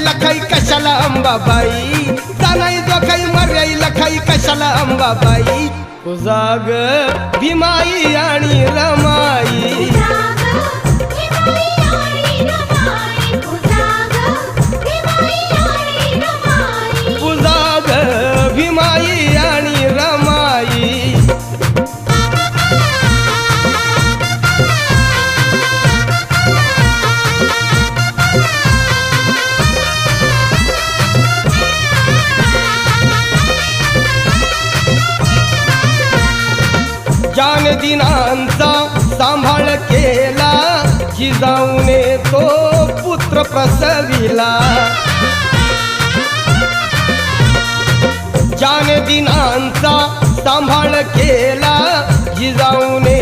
लखाई कशाला अंबाबाई, जाणाई जोखाई मर्याई लखाई कशाला अंबाबाई. तुझा ग भीमाई आणि रमाई, तुझा ग भीमाई आणि रमाई. ज्याने दिनांचा सांभाळ केला, जिजाऊने तो पुत्र प्रसविला. ज्याने दिनांचा सांभाळ केला, जिजाऊने